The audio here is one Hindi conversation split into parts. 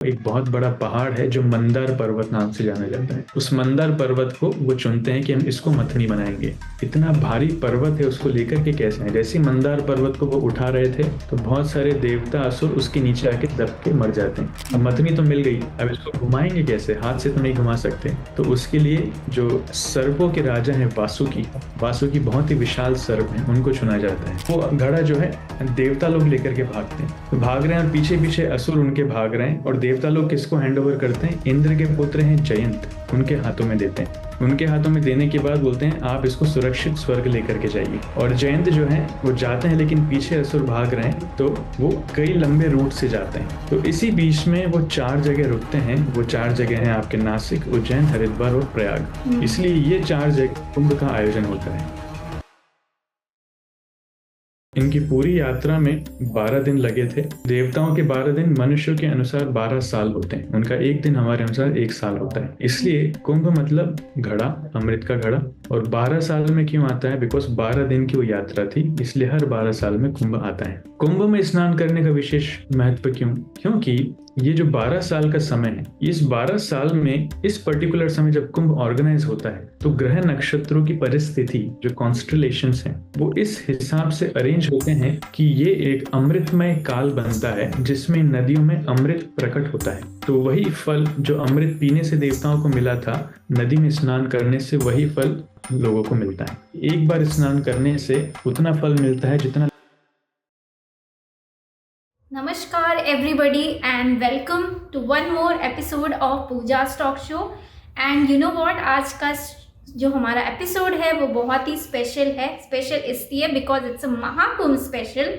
एक बहुत बड़ा पहाड़ है जो मंदार पर्वत नाम से जाना जाता है। उस मंदार पर्वत को वो चुनते हैं कि हम इसको मथनी बनाएंगे। इतना भारी पर्वत है, उसको लेकर के कैसे हैं। जैसे ही मंदार पर्वत को वो उठा रहे थे तो बहुत सारे देवता असुर उसके नीचे आके दब के मर जाते हैं। अब मथनी तो मिल गई, अब इसको घुमाएंगे कैसे, हाथ से तो नहीं घुमा सकते। तो उसके लिए जो सर्पों के राजा हैं वासुकी बहुत ही विशाल सर्प हैं, उनको चुना जाता है। वो घड़ा जो है देवता लोग लेकर के भागते हैं, तो भाग रहे हैं और पीछे पीछे असुर उनके भाग रहे हैं। और देवता लोग किसको हैंड ओवर करते हैं? इंद्र के पुत्र हैं जयंत, उनके हाथों में देते हैं। उनके हाथों में देने के बाद बोलते हैं आप इसको सुरक्षित स्वर्ग लेकर के जाइए। और जयंत जो है वो जाते हैं, लेकिन पीछे असुर भाग रहे हैं, तो वो कई लंबे रूट से जाते हैं। तो इसी बीच में वो 4 जगह रुकते हैं। वो 4 जगह हैं आपके नासिक, उज्जैन, हरिद्वार और प्रयाग। इसलिए ये 4 जगह कुंभ का आयोजन होता है। इनकी पूरी यात्रा में 12 दिन लगे थे। देवताओं के 12 दिन मनुष्यों के अनुसार 12 साल होते हैं, उनका एक दिन हमारे अनुसार 1 साल होता है। इसलिए कुंभ मतलब घड़ा, अमृत का घड़ा। और 12 साल में क्यों आता है? बिकॉज 12 दिन की वो यात्रा थी, इसलिए हर 12 साल में कुंभ आता है। कुंभ में स्नान करने का विशेष महत्व क्यों? क्योंकि ये जो 12 साल का समय है, इस 12 साल में इस पर्टिकुलर समय जब कुंभ ऑर्गेनाइज होता है तो ग्रह नक्षत्रों की परिस्थिति, जो कॉन्स्टलेशंस हैं, वो इस हिसाब से अरेंज होते हैं कि ये एक अमृतमय काल बनता है जिसमें नदियों में अमृत प्रकट होता है। तो वही फल जो अमृत पीने से देवताओं को मिला था, नदी में स्नान करने से वही फल लोगों को मिलता है। एक बार स्नान करने से उतना फल मिलता है जितना। नमस्कार everybody and welcome to one more episode of Puja talk show. And you know what, आज का जो हमारा एपिसोड है वो बहुत ही स्पेशल है। स्पेशल इसलिए because it's a Mahakumbh special.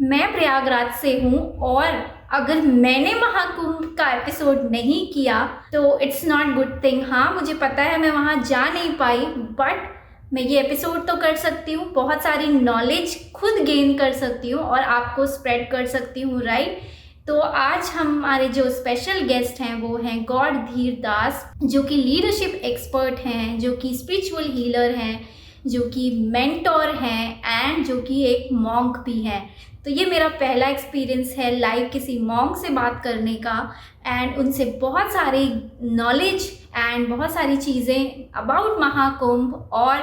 मैं प्रयागराज से हूँ और अगर मैंने महाकुंभ का एपिसोड नहीं किया तो इट्स नॉट गुड थिंग। हाँ, मुझे पता है मैं वहाँ जा नहीं पाई, बट मैं ये एपिसोड तो कर सकती हूँ, बहुत सारी नॉलेज खुद गेन कर सकती हूँ और आपको स्प्रेड कर सकती हूँ, राइट। तो आज हमारे जो स्पेशल गेस्ट हैं वो हैं गॉड धीर दास, जो कि लीडरशिप एक्सपर्ट हैं, जो कि स्पिरिचुअल हीलर हैं, जो कि मेंटोर हैं एंड जो कि एक मॉन्क भी हैं। तो ये मेरा पहला एक्सपीरियंस है लाइव किसी मॉन्क से बात करने का एंड उनसे बहुत सारी नॉलेज एंड बहुत सारी चीज़ें अबाउट महाकुंभ और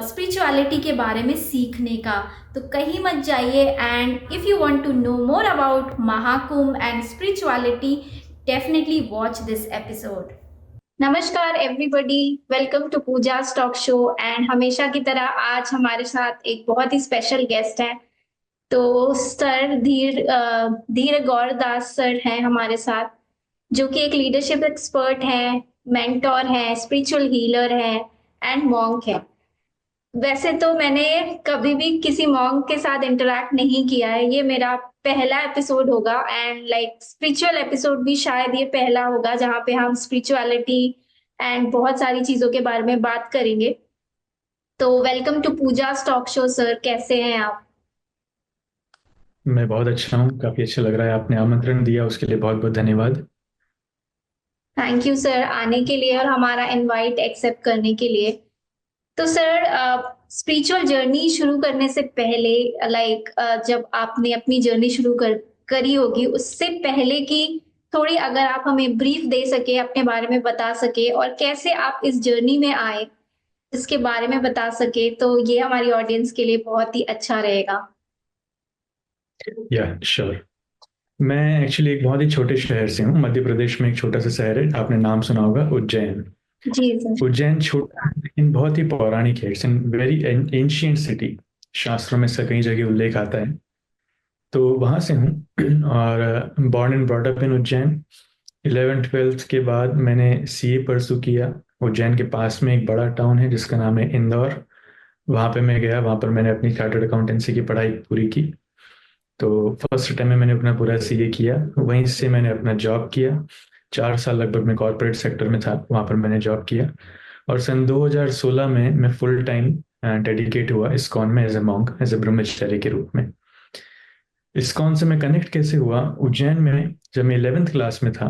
स्पिरिचुअलिटी के बारे में सीखने का। तो कहीं मत जाइए and if you want to know more about Mahakumbh and spirituality, definitely watch this episode. नमस्कार everybody, welcome to Puja talk show. And हमेशा की तरह आज हमारे साथ एक बहुत ही स्पेशल गेस्ट है। तो सर धीर गौर दास सर हैं हमारे साथ, जो कि एक लीडरशिप एक्सपर्ट है, मेंटोर है, स्पिरिचुअल हीलर है एंड मॉन्क है। वैसे तो मैंने कभी भी किसी मॉन्क के साथ इंटरेक्ट नहीं किया है, ये मेरा पहला एपिसोड होगा एंड लाइक स्पिरिचुअल एपिसोड भी शायद ये पहला होगा जहाँ पे हम स्पिरिचुअलिटी एंड बहुत सारी चीजों के बारे में बात करेंगे। तो welcome to Puja talk show sir, कैसे हैं आप? मैं बहुत अच्छा हूँ, काफी अच्छा लग रहा है। आपने आमंत्रण दिया उसके लिए बहुत बहुत धन्यवाद। थैंक यू सर आने के लिए और हमारा इनवाइट एक्सेप्ट करने के लिए। तो सर, स्पिरिचुअल जर्नी शुरू करने से पहले लाइक जब आपने अपनी जर्नी शुरू करी होगी, उससे पहले की थोड़ी अगर आप हमें ब्रीफ दे सके, अपने बारे में बता सके और कैसे आप इस जर्नी में आए इसके बारे में बता सके, तो ये हमारी ऑडियंस के लिए बहुत ही अच्छा रहेगा। या श्योर। मैं एक्चुअली एक बहुत ही छोटे शहर से हूँ, मध्य प्रदेश में एक छोटा सा शहर है, आपने नाम सुना होगा, उज्जैन। जी सर। उज्जैन छोटा है लेकिन बहुत ही पौराणिक है। It's N very ancient city. शास्त्रों में इसका कई जगह उल्लेख आता है। तो वहाँ से हूँ और born and brought up in Ujjain. 11th 12th के बाद मैंने सीए परसू किया। उज्जैन के पास में एक बड़ा टाउन है जिसका नाम है इंदौर। वहाँ पे मैं गया, वहाँ पर मैंने अपनी चार्टर्ड अकाउंटेंसी की पढ़ाई पूरी की। तो फर्स्ट टाइम में मैंने अपना पूरा सीए किया, वहीं से मैंने अपना जॉब किया। 4 साल लगभग मैं कॉर्पोरेट सेक्टर में था, वहाँ पर मैंने जॉब किया। और सन 2016 में मैं फुल टाइम डेडिकेट हुआ इस्कॉन में as a monk, as a brahmachari के रूप में। इस्कॉन से मैं कनेक्ट कैसे हुआ? उज्जैन में जब मैं 11th क्लास में था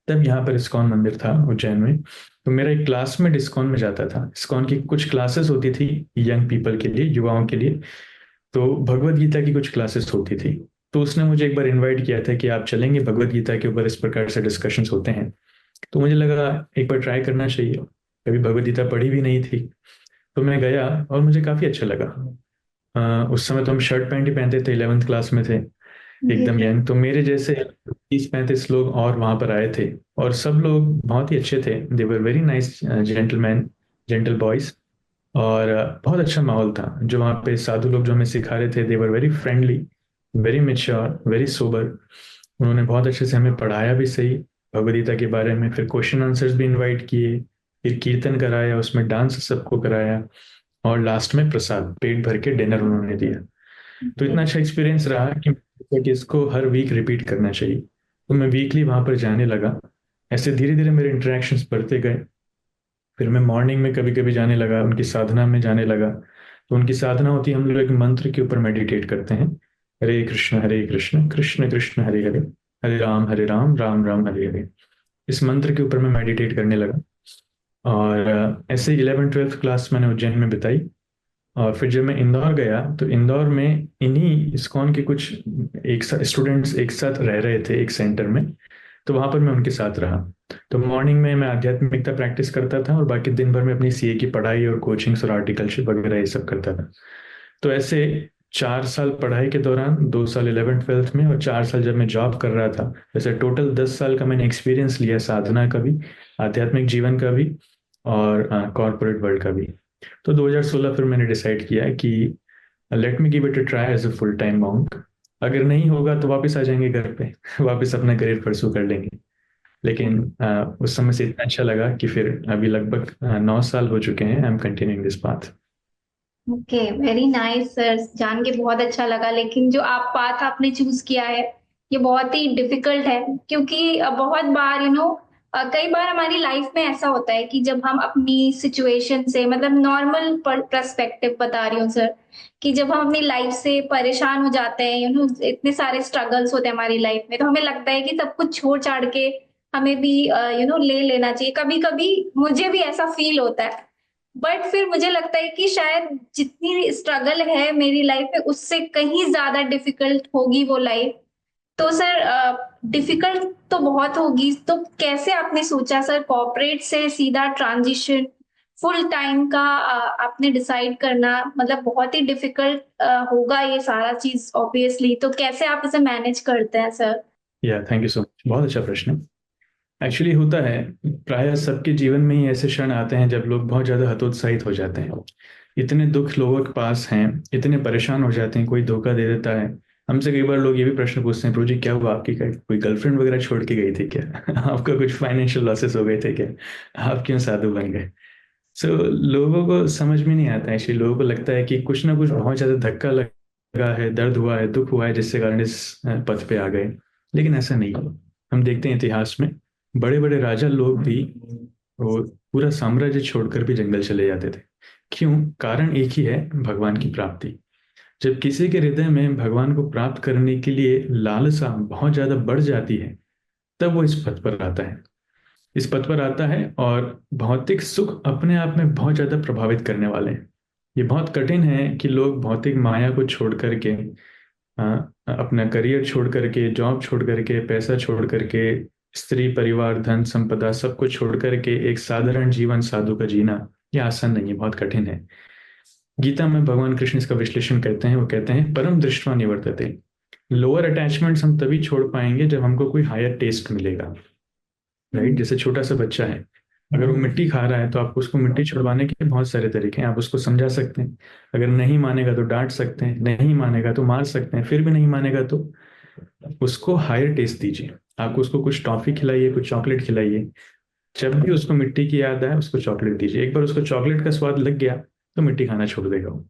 तब यहाँ पर इस्कॉन मंदिर था उज्जैन में। तो मेरा एक क्लासमेट इस्कॉन में जाता था। इस्कॉन की कुछ क्लासेस होती थी यंग पीपल के लिए, युवाओं के लिए। तो भगवत गीता की कुछ क्लासेस होती थी। तो उसने मुझे एक बार इनवाइट किया था कि आप चलेंगे, भगवत गीता के ऊपर इस प्रकार से डिस्कशंस होते हैं। तो मुझे लगा एक बार ट्राई करना चाहिए, कभी भगवत गीता पढ़ी भी नहीं थी। तो मैं गया और मुझे काफ़ी अच्छा लगा। उस समय तो हम शर्ट पैंट ही पहनते थे, 11th क्लास में थे, जी एकदम सर। यंग। तो मेरे जैसे 30-35 लोग और वहाँ पर आए थे, और सब लोग बहुत ही अच्छे थे। They were very nice gentleman, gentle boys. और बहुत अच्छा माहौल था। जो वहाँ पे साधु लोग जो हमें सिखा रहे थे, they were very friendly, very mature, very sober. उन्होंने बहुत अच्छे से हमें पढ़ाया भी सही भगवद के बारे में। फिर क्वेश्चन आंसर्स भी इनवाइट किए, फिर कीर्तन कराया, उसमें डांस सबको कराया, और लास्ट में प्रसाद पेट भर के डिनर उन्होंने दिया। तो ओके। इतना अच्छा एक्सपीरियंस रहा कि इसको हर वीक रिपीट करना चाहिए। तो मैं वीकली वहाँ पर जाने लगा। ऐसे धीरे धीरे मेरे इंटरेक्शंस बढ़ते गए। फिर मैं मॉर्निंग में कभी कभी जाने लगा, उनकी साधना में जाने लगा। तो उनकी साधना होती है, हम लोग एक मंत्र के ऊपर मेडिटेट करते हैं। हरे कृष्ण कृष्ण कृष्ण हरे हरे, हरे राम राम राम हरे हरे। इस मंत्र के ऊपर मैं मेडिटेट करने लगा। और ऐसे 11th 12th क्लास मैंने उज्जैन में बिताई। और फिर जब मैं इंदौर गया, तो इंदौर में इन्हीं इस्कॉन के कुछ एक साथ स्टूडेंट्स एक साथ रह रहे थे एक सेंटर में। तो वहां पर मैं उनके साथ रहा। तो मॉर्निंग में मैं आध्यात्मिकता प्रैक्टिस करता था, और बाकी दिन भर में अपनी सीए की पढ़ाई और कोचिंग्स और आर्टिकलशिप वगैरह ये सब करता था। तो ऐसे 4 साल पढ़ाई के दौरान, 2 साल 11th 12th में और 4 साल जब मैं जॉब कर रहा था, वैसे टोटल 10 साल का मैंने एक्सपीरियंस लिया, साधना का भी, आध्यात्मिक जीवन का भी, और कॉरपोरेट वर्ल्ड का भी। तो 2016 फिर मैंने डिसाइड किया कि let me give it a try as a full time monk. अगर नहीं होगा तो वापस आ जाएंगे घर पे वापस अपना करियर परसू कर लेंगे। लेकिन उस समय से इतना अच्छा लगा कि फिर अभी लगभग 9 साल हो चुके हैं, I am continuing this path. Okay, very nice sir, जान के बहुत अच्छा लगा। लेकिन जो आप पाथ आपने चूज किया है ये बहुत ही डिफिकल्ट है, क्योंकि बहुत बार कई बार हमारी लाइफ में ऐसा होता है कि जब हम अपनी सिचुएशन से, मतलब नॉर्मल पर्सपेक्टिव बता रही हूँ सर, कि जब हम अपनी लाइफ से परेशान हो जाते हैं, इतने सारे स्ट्रगल्स होते हैं हमारी लाइफ में, तो हमें लगता है कि सब कुछ छोड़ छाड़ के हमें भी ले लेना चाहिए। कभी कभी मुझे भी ऐसा फील होता है, बट फिर मुझे लगता है कि शायद जितनी स्ट्रगल है मेरी लाइफ में उससे कहीं ज्यादा डिफिकल्ट होगी वो लाइफ। तो सर डिफिकल्ट तो बहुत होगी, तो कैसे आपने सोचा सर कॉर्पोरेट से सीधा ट्रांजिशन फुल टाइम का आपने डिसाइड करना? मतलब बहुत ही डिफिकल्ट होगा ये सारा चीज ऑब्वियसली, तो कैसे आप इसे मैनेज करते हैं सर? या थैंक यू सो मच, बहुत अच्छा प्रश्न। एक्चुअली होता है, प्राय सबके जीवन में ही ऐसे क्षण आते हैं जब लोग बहुत ज़्यादा हतोत्साहित हो जाते हैं। इतने दुख लोगों के पास हैं, इतने परेशान हो जाते हैं, कोई धोखा दे देता है। हमसे कई बार लोग ये भी प्रश्न पूछते हैं, प्रभु जी क्या हुआ, आपकी कोई गर्लफ्रेंड वगैरह छोड़ के गई थी क्या आपका कुछ फाइनेंशियल लॉसेस हो गए थे क्या, आप क्यों साधु बन गए। सो लोगों को समझ में नहीं आता है। एक्चुअली लोगों को लगता है कि कुछ ना कुछ बहुत ज़्यादा धक्का लगा है, दर्द हुआ है, दुख हुआ है, जिससे कारण इस पथ पे आ गए। लेकिन ऐसा नहीं है। हम देखते हैं इतिहास में बड़े बड़े राजा लोग भी वो पूरा साम्राज्य छोड़कर भी जंगल चले जाते थे। क्यों? कारण एक ही है, भगवान की प्राप्ति। जब किसी के हृदय में भगवान को प्राप्त करने के लिए लालसा बहुत ज्यादा बढ़ जाती है, तब वो इस पथ पर आता है। इस पथ पर आता है, और भौतिक सुख अपने आप में बहुत ज्यादा प्रभावित करने वाले हैं। ये बहुत कठिन है कि लोग भौतिक माया को छोड़ करके, अपना करियर छोड़ करके, जॉब छोड़ करके, पैसा छोड़ करके, स्त्री परिवार धन संपदा सब कुछ छोड़ करके एक साधारण जीवन साधु का जीना, ये आसान नहीं है, बहुत कठिन है। गीता में भगवान कृष्ण इसका विश्लेषण करते हैं। वो कहते हैं परम दृष्टवा निवर्तते। लोअर अटैचमेंट्स हम तभी छोड़ पाएंगे जब हमको कोई हायर टेस्ट मिलेगा। राइट? जैसे छोटा सा बच्चा है, अगर वो मिट्टी खा रहा है तो आप उसको मिट्टी छुड़वाने के बहुत सारे तरीके हैं। आप उसको समझा सकते हैं, अगर नहीं मानेगा तो डांट सकते हैं, नहीं मानेगा तो मार सकते हैं, फिर भी नहीं मानेगा तो उसको हायर टेस्ट दीजिए। आप उसको कुछ टॉफी खिलाइए, कुछ चॉकलेट खिलाइए। जब भी उसको मिट्टी की याद आए उसको चॉकलेट दीजिए। एक बार उसको चॉकलेट का स्वाद लग गया तो मिट्टी खाना छोड़ देगा वो।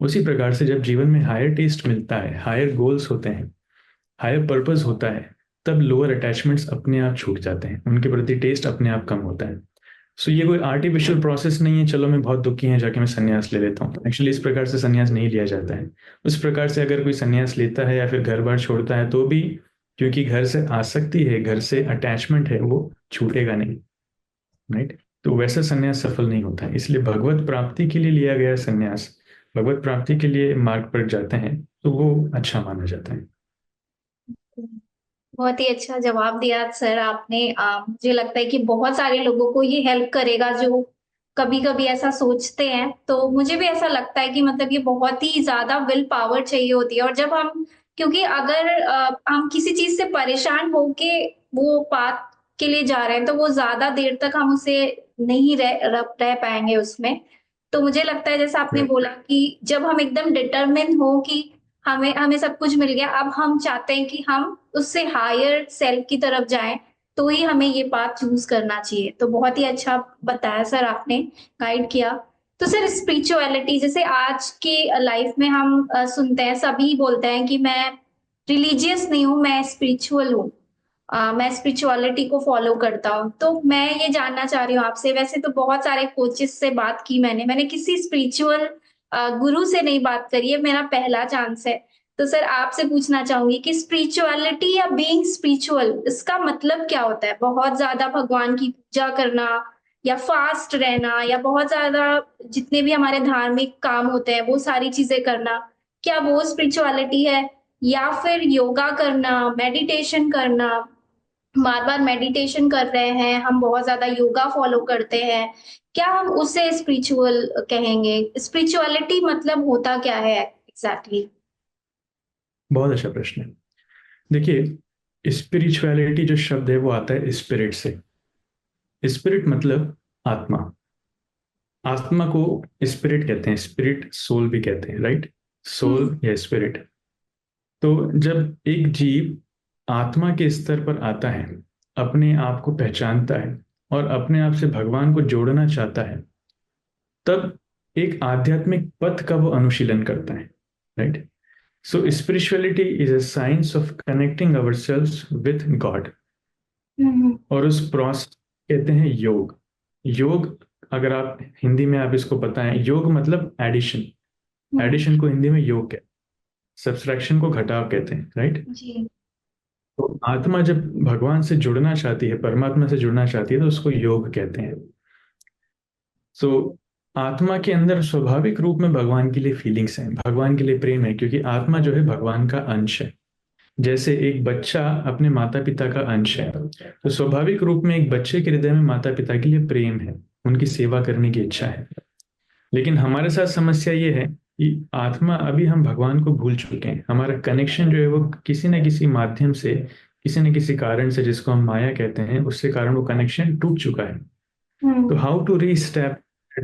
उसी प्रकार से जब जीवन में हायर टेस्ट मिलता है, हायर गोल्स होते हैं, हायर पर्पस होता है, तब लोअर अटैचमेंट्स अपने आप छूट जाते हैं, उनके प्रति टेस्ट अपने आप कम होता है। सो ये कोई आर्टिफिशियल प्रोसेस नहीं है, चलो मैं बहुत दुखी है जाके मैं संन्यास ले लेता हूँ। एक्चुअली इस प्रकार से संन्यास नहीं लिया जाता है। उस प्रकार से अगर कोई संन्यास लेता है या फिर घर बार छोड़ता है तो भी, क्योंकि घर से आसक्ति है, घर से अटैचमेंट है, वो छूटेगा नहीं। राइट? तो वैसा संन्यास सफल नहीं होता है। इसलिए भगवत प्राप्ति के लिए लिया गया संन्यास, भगवत प्राप्ति के लिए मार्ग पर जाते हैं तो वो अच्छा माना जाता है। बहुत ही अच्छा जवाब दिया सर आपने। मुझे लगता है कि बहुत सारे लोगों को ये हेल्प करेगा जो कभी-कभी ऐसा सोचते हैं। तो मुझे भी ऐसा लगता है कि मतलब ये बहुत ही ज़्यादा विल पावर चाहिए होती है और जब हम क्योंकि अगर हम किसी चीज़ से परेशान होके वो पाथ के लिए जा रहे हैं, तो वो ज़्यादा देर तक हम उसे नहीं रह पाएँगे उसमें। तो मुझे लगता है जैसा आपने Right. बोला कि जब हम एकदम डिटरमिन हो कि हमें हमें सब कुछ मिल गया, अब हम चाहते हैं कि हम उससे हायर सेल्फ की तरफ जाएँ, तो ही हमें ये पाथ चूज़ करना चाहिए। तो बहुत ही अच्छा बताया सर आपने, गाइड किया। तो सर स्पिरिचुअलिटी जैसे आज के लाइफ में हम सुनते हैं, सभी बोलते हैं कि मैं रिलीजियस नहीं हूँ, मैं स्पिरिचुअल हूँ। मैं स्पिरिचुअलिटी को फॉलो करता हूँ। तो मैं ये जानना चाह रही हूँ आपसे, वैसे तो बहुत सारे कोचेस से बात की मैंने किसी स्पिरिचुअल गुरु से नहीं बात करी है, मेरा पहला चांस है। तो सर आपसे पूछना चाहूँगी कि स्पिरिचुअलिटी या बीइंग स्पिरिचुअल इसका मतलब क्या होता है? बहुत ज़्यादा भगवान की पूजा करना या फास्ट रहना या बहुत ज़्यादा जितने भी हमारे धार्मिक काम होते हैं, वो सारी चीज़ें करना, क्या वो स्पिरिचुअलिटी है? या फिर योगा करना, मेडिटेशन करना, बार-बार मेडिटेशन कर रहे हैं, हम बहुत ज़्यादा योगा फॉलो करते हैं, क्या हम उसे स्पिरिचुअल कहेंगे? स्पिरिचुअलिटी मतलब होता क्या है एग्ज़ैक्टली? बहुत अच्छा प्रश्न है। देखिए, स्पिरिचुअलिटी जो शब्द है वो आता है स्पिरिट से। स्पिरिट मतलब आत्मा। आत्मा को स्पिरिट कहते हैं, स्पिरिट सोल भी कहते हैं, राइट? हुँ, सोल या स्पिरिट। तो जब एक जीव आत्मा के स्तर पर आता है, अपने आप को पहचानता है और अपने आप से भगवान को जोड़ना चाहता है, तब एक आध्यात्मिक पथ का वो अनुशीलन करता है, right? So spirituality is a science of connecting ourselves with God. हुँ, हुँ, और उस प्रोसेस कहते हैं योग। योग, अगर आप हिंदी में आप इसको बताएं, योग मतलब एडिशन। हुँ, एडिशन को हिंदी में योग कहते हैं, सब्सट्रैक्शन को घटाव कहते हैं, राइट? जी। तो आत्मा जब भगवान से जुड़ना चाहती है, परमात्मा से जुड़ना चाहती है, तो उसको योग कहते हैं। सो आत्मा के अंदर स्वाभाविक रूप में भगवान के लिए फीलिंग्स हैं, भगवान के लिए प्रेम है, क्योंकि आत्मा जो है भगवान का अंश है। जैसे एक बच्चा अपने माता पिता का अंश है, तो स्वाभाविक रूप में एक बच्चे के हृदय में माता पिता के लिए प्रेम है, उनकी सेवा करने की इच्छा है। लेकिन हमारे साथ समस्या ये है कि आत्मा, अभी हम भगवान को भूल चुके हैं। हमारा कनेक्शन जो है वो किसी न किसी माध्यम से, किसी न किसी कारण से, जिसको हम माया कहते हैं, उससे कारण वो कनेक्शन टूट चुका है। तो हुँ, how to reestablish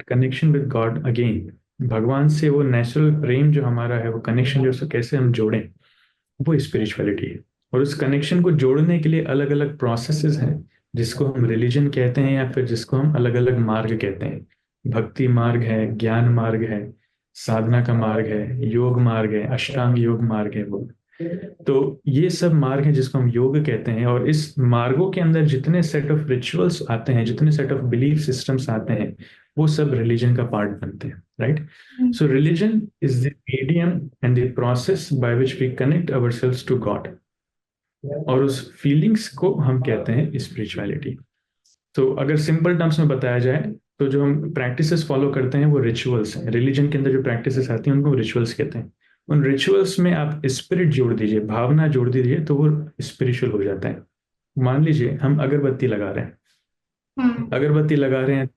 connection with God again, भगवान से वो नेचुरल प्रेम जो हमारा है, वो कनेक्शन जो उसको कैसे हम जोड़ें, वो स्पिरिचुअलिटी है। और उस कनेक्शन को जोड़ने के लिए अलग अलग प्रोसेसेस हैं, जिसको हम रिलीजन कहते हैं या फिर जिसको हम अलग अलग मार्ग कहते हैं। भक्ति मार्ग है, ज्ञान मार्ग है, साधना का मार्ग है, योग मार्ग है, अष्टांग योग मार्ग है वो। तो ये सब मार्ग हैं जिसको हम योग कहते हैं। और इस मार्गों के अंदर जितने सेट ऑफ रिचुअल्स आते हैं, जितने सेट ऑफ बिलीफ सिस्टम्स आते हैं, वो सब रिलीजन का पार्ट बनते हैं, right? Hmm, so religion is the medium and the process by which we connect ourselves to God. और उस फीलिंग्स को हम कहते हैं स्पिरिचुअलिटी। तो अगर सिंपल टर्म्स में बताया जाए, तो जो हम प्रैक्टिसेस फॉलो करते हैं वो रिचुअल्स हैं। रिलीजन के अंदर जो प्रैक्टिसेस आती हैं उनको रिचुअल्स कहते हैं। उन रिचुअल्स में आप स्पिरिट जोड़ दीजिए, भावना जोड़ दीजिए, तो वो स्पिरिचुअल हो जाता है। मान लीजिए हम अगरबत्ती लगा रहे हैं। हुँ, अगरबत्ती लगा रहे हैं,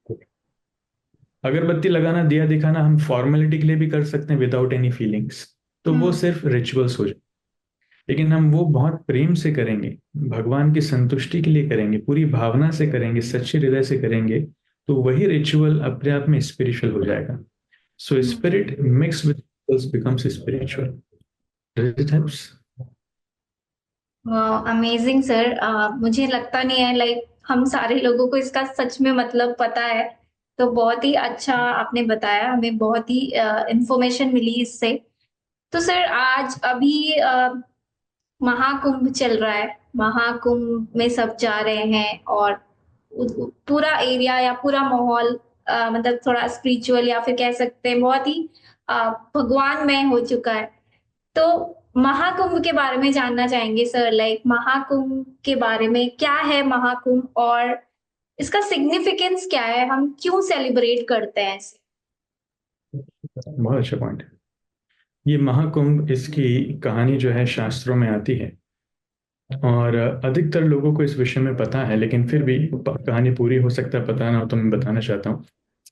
अगरबत्ती लगाना, दिया दिखाना हम फॉर्मेलिटी के लिए भी कर सकते हैं विदाउट एनी फीलिंग्स, तो वो हुँ, सिर्फ रिचुअल्स हो जाए। लेकिन हम वो बहुत प्रेम से करेंगे, भगवान की संतुष्टि के लिए करेंगे, पूरी भावना से करेंगे, सच्चे हृदय से करेंगे, तो वही रिचुअल अपने आप में स्पिरिचुअल हो जाएगा। So hmm. Spirit mix with becomes spiritual. Does it helps? Amazing sir. मुझे लगता नहीं है लाइक हम सारे लोगों को इसका सच में मतलब पता है। तो बहुत ही अच्छा आपने बताया, हमें बहुत ही इंफॉर्मेशन मिली इससे। तो सर आज अभी महाकुंभ चल रहा है, महाकुंभ में सब जा रहे हैं और पूरा एरिया या पूरा माहौल मतलब थोड़ा स्पिरिचुअल या फिर कह सकते हैं बहुत ही भगवानमय हो चुका है। तो महाकुंभ के बारे में जानना चाहेंगे सर, लाइक महाकुंभ के बारे में क्या है महाकुंभ और इसका सिग्निफिकेंस क्या है, हम क्यों सेलिब्रेट करते हैं इसे? बहुत अच्छा पॉइंट। ये महाकुंभ, इसकी कहानी जो है शास्त्रों में आती है। और अधिकतर लोगों को इस विषय में पता है, लेकिन फिर भी कहानी पूरी हो सकता है पता ना हो, तो मैं बताना चाहता हूँ।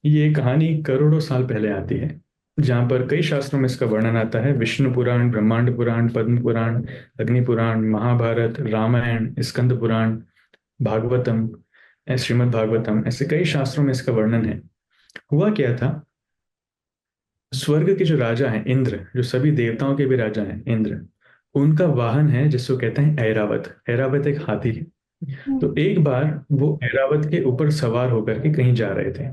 ये कहानी करोड़ों साल पहले आती है, जहाँ पर कई शास्त्रों में इसका वर्णन आता है। विष्णु पुराण, ब्रह्मांड पुराण, पद्म पुराण, अग्नि पुराण, महाभारत, रामायण, स्कंद पुराण, भागवतम, श्रीमद् भागवतम, ऐसे कई शास्त्रों में इसका वर्णन है। हुआ क्या था, स्वर्ग के जो राजा हैं इंद्र, जो सभी देवताओं के भी राजा हैं इंद्र, उनका वाहन है जिसको कहते हैं ऐरावत। ऐरावत एक हाथी है। तो एक बार वो ऐरावत के ऊपर सवार होकर के कहीं जा रहे थे,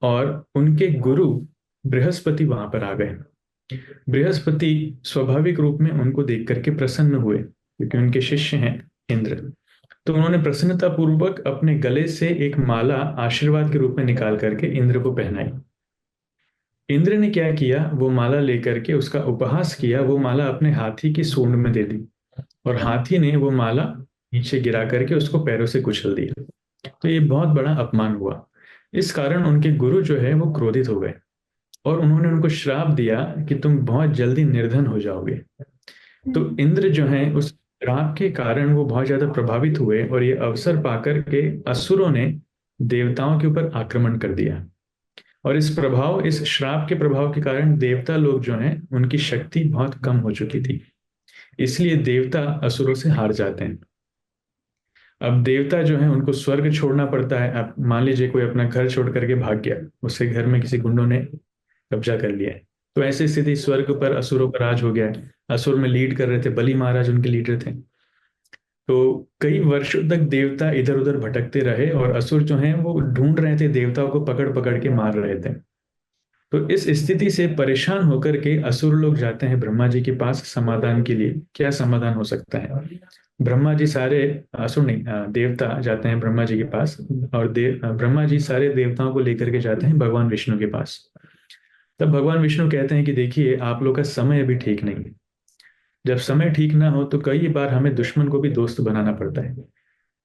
और उनके गुरु बृहस्पति वहां पर आ गए। बृहस्पति स्वाभाविक रूप में उनको देख करके प्रसन्न हुए, क्योंकि उनके शिष्य हैं इंद्र। तो उन्होंने प्रसन्नता पूर्वक अपने गले से एक माला आशीर्वाद के रूप में निकाल करके इंद्र को पहनाई। इंद्र ने क्या किया, वो माला लेकर के उसका उपहास किया, वो माला अपने हाथी की सूंड में दे दी, और हाथी ने वो माला नीचे गिरा करके उसको पैरों से कुचल दिया। तो ये बहुत बड़ा अपमान हुआ। इस कारण उनके गुरु जो है वो क्रोधित हो गए, और उन्होंने उनको श्राप दिया कि तुम बहुत जल्दी निर्धन हो जाओगे। तो इंद्र जो है उस श्राप के कारण वो बहुत ज्यादा प्रभावित हुए, और ये अवसर पाकर के असुरों ने देवताओं के ऊपर आक्रमण कर दिया। और इस श्राप के प्रभाव के कारण देवता लोग जो हैं उनकी शक्ति बहुत कम हो चुकी थी, इसलिए देवता असुरों से हार जाते हैं। अब देवता जो है उनको स्वर्ग छोड़ना पड़ता है। अब मान लीजिए कोई अपना घर छोड़ करके भाग गया, उसके घर में किसी गुंडों ने कब्जा कर लिया है, तो ऐसी स्थिति स्वर्ग पर असुरों का राज हो गया है। असुर में लीड कर रहे थे बलि महाराज, उनके लीडर थे। तो कई वर्षों तक देवता इधर उधर भटकते रहे, और असुर जो हैं वो ढूंढ रहे थे, देवताओं को पकड़ पकड़ के मार रहे थे। तो इस स्थिति से परेशान होकर के असुर लोग जाते हैं ब्रह्मा जी के पास समाधान के लिए। क्या समाधान हो सकता है? ब्रह्मा जी सारे, असुर नहीं, देवता जाते हैं ब्रह्मा जी के पास, और ब्रह्मा जी सारे देवताओं को लेकर के जाते हैं भगवान विष्णु के पास। तब भगवान विष्णु कहते हैं कि देखिए, आप लोग का समय अभी ठीक नहीं है। जब समय ठीक ना हो तो कई बार हमें दुश्मन को भी दोस्त बनाना पड़ता है।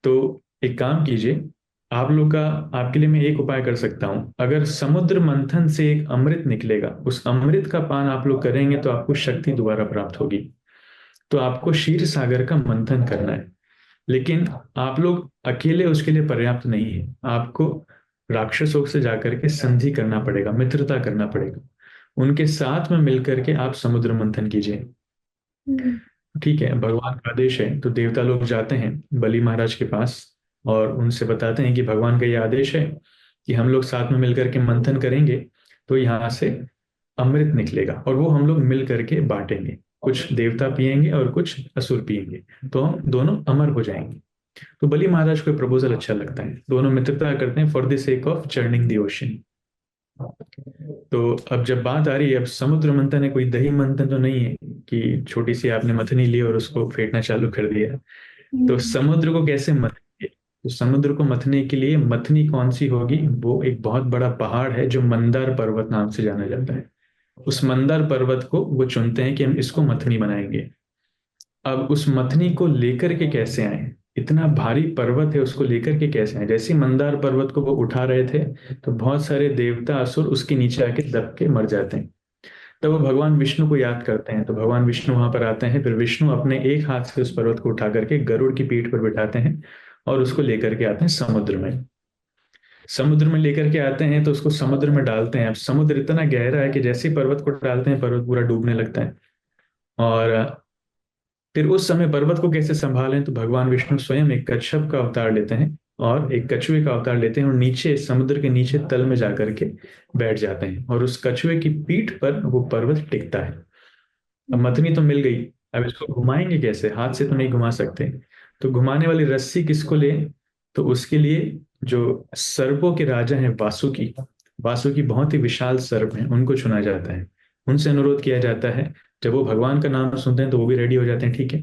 तो एक काम कीजिए, आप लोग का, आपके लिए मैं एक उपाय कर सकता हूं। अगर समुद्र मंथन से एक अमृत निकलेगा, उस अमृत का पान आप लोग करेंगे तो आपको शक्ति दोबारा प्राप्त होगी। तो आपको क्षीर सागर का मंथन करना है, लेकिन आप लोग अकेले उसके लिए पर्याप्त नहीं है। आपको राक्षसों से जाकर के संधि करना पड़ेगा, मित्रता करना पड़ेगा। उनके साथ में मिलकर के आप समुद्र मंथन कीजिए। ठीक है, भगवान का आदेश है। तो देवता लोग जाते हैं बलि महाराज के पास, और उनसे बताते हैं कि भगवान का ये आदेश है कि हम लोग साथ में मिलकर के मंथन करेंगे तो यहाँ से अमृत निकलेगा, और वो हम लोग मिल करके बांटेंगे। कुछ देवता पिएंगे और कुछ असुर पिएंगे, तो हम दोनों अमर हो जाएंगे। तो बलि महाराज को प्रपोजल अच्छा लगता है, दोनों मित्रता करते हैं for the sake of churning the ocean. तो अब जब बात आ रही है, अब समुद्र मंथन है, कोई दही मंथन तो नहीं है कि छोटी सी आपने मथनी ली और उसको फेंटना चालू कर दिया। तो समुद्र को कैसे मथेंगे? तो समुद्र को मथने के लिए मथनी कौन सी होगी? वो एक बहुत बड़ा पहाड़ है जो मंदार पर्वत नाम से जाना जाता है। उस मंदार पर्वत को वो चुनते हैं कि हम इसको मथनी बनाएंगे। अब उस मथनी को लेकर के कैसे आए? इतना भारी पर्वत है, उसको लेकर के कैसे आए? जैसे ही मंदार पर्वत को वो उठा रहे थे, तो बहुत सारे देवता असुर उसके नीचे आके दब के मर जाते हैं। तब वो भगवान विष्णु को याद करते हैं, तो भगवान विष्णु वहां पर आते हैं। फिर विष्णु अपने एक हाथ से उस पर्वत को उठा करके गरुड़ की पीठ पर बिठाते हैं, और उसको लेकर के आते हैं समुद्र में। समुद्र में लेकर के आते हैं तो उसको समुद्र में डालते हैं। अब समुद्र इतना गहरा है कि जैसे ही पर्वत को डालते हैं, पर्वत पूरा डूबने लगता है। और फिर उस समय पर्वत को कैसे संभालें? तो भगवान विष्णु स्वयं एक कच्छप का अवतार लेते हैं, और एक कछुए का अवतार लेते हैं, और नीचे समुद्र के नीचे तल में जाकर के बैठ जाते हैं, और उस कछुए की पीठ पर वो पर्वत टिकता है। अब मथनी तो मिल गई, अब इसको घुमाएंगे कैसे? हाथ से तो नहीं घुमा सकते। तो घुमाने वाली रस्सी किसको ले? तो उसके लिए जो सर्पों के राजा हैं वासुकी, वासुकी बहुत ही विशाल सर्प हैं, उनको चुना जाता है। उनसे अनुरोध किया जाता है। जब वो भगवान का नाम सुनते हैं तो वो भी रेडी हो जाते हैं। ठीक है,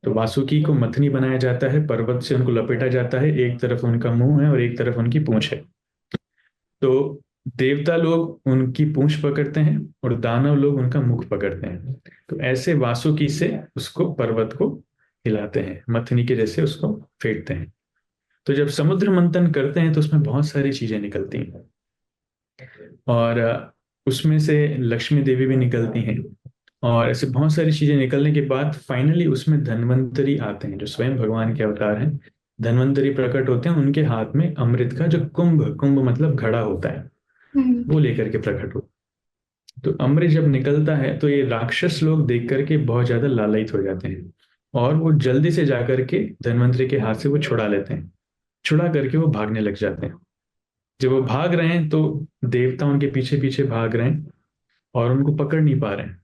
तो वासुकी को मथनी बनाया जाता है, पर्वत से उनको लपेटा जाता है। एक तरफ उनका मुंह है और एक तरफ उनकी पूंछ है। तो देवता लोग उनकी पूंछ पकड़ते हैं, और दानव लोग उनका मुख पकड़ते हैं। तो ऐसे वासुकी से उसको, पर्वत को हिलाते हैं, मथनी के जैसे उसको फेंटते हैं। तो जब समुद्र मंथन करते हैं तो उसमें बहुत सारी चीजें निकलती हैं, और उसमें से लक्ष्मी देवी भी निकलती हैं। और ऐसे बहुत सारी चीजें निकलने के बाद फाइनली उसमें धन्वंतरी आते हैं, जो स्वयं भगवान के अवतार हैं। धन्वंतरी प्रकट होते हैं, उनके हाथ में अमृत का जो कुंभ, कुंभ मतलब घड़ा होता है, हम्म। वो लेकर के प्रकट होते हैं। तो अमृत जब निकलता है तो ये राक्षस लोग देख करके बहुत ज्यादा लालायित हो जाते हैं, और वो जल्दी से जाकर के धन्वंतरी के हाथ से वो छुड़ा लेते हैं। छुड़ा करके वो भागने लग जाते हैं। जब वो भाग रहे हैं तो देवता उनके पीछे पीछे भाग रहे हैं और उनको पकड़ नहीं पा रहे हैं।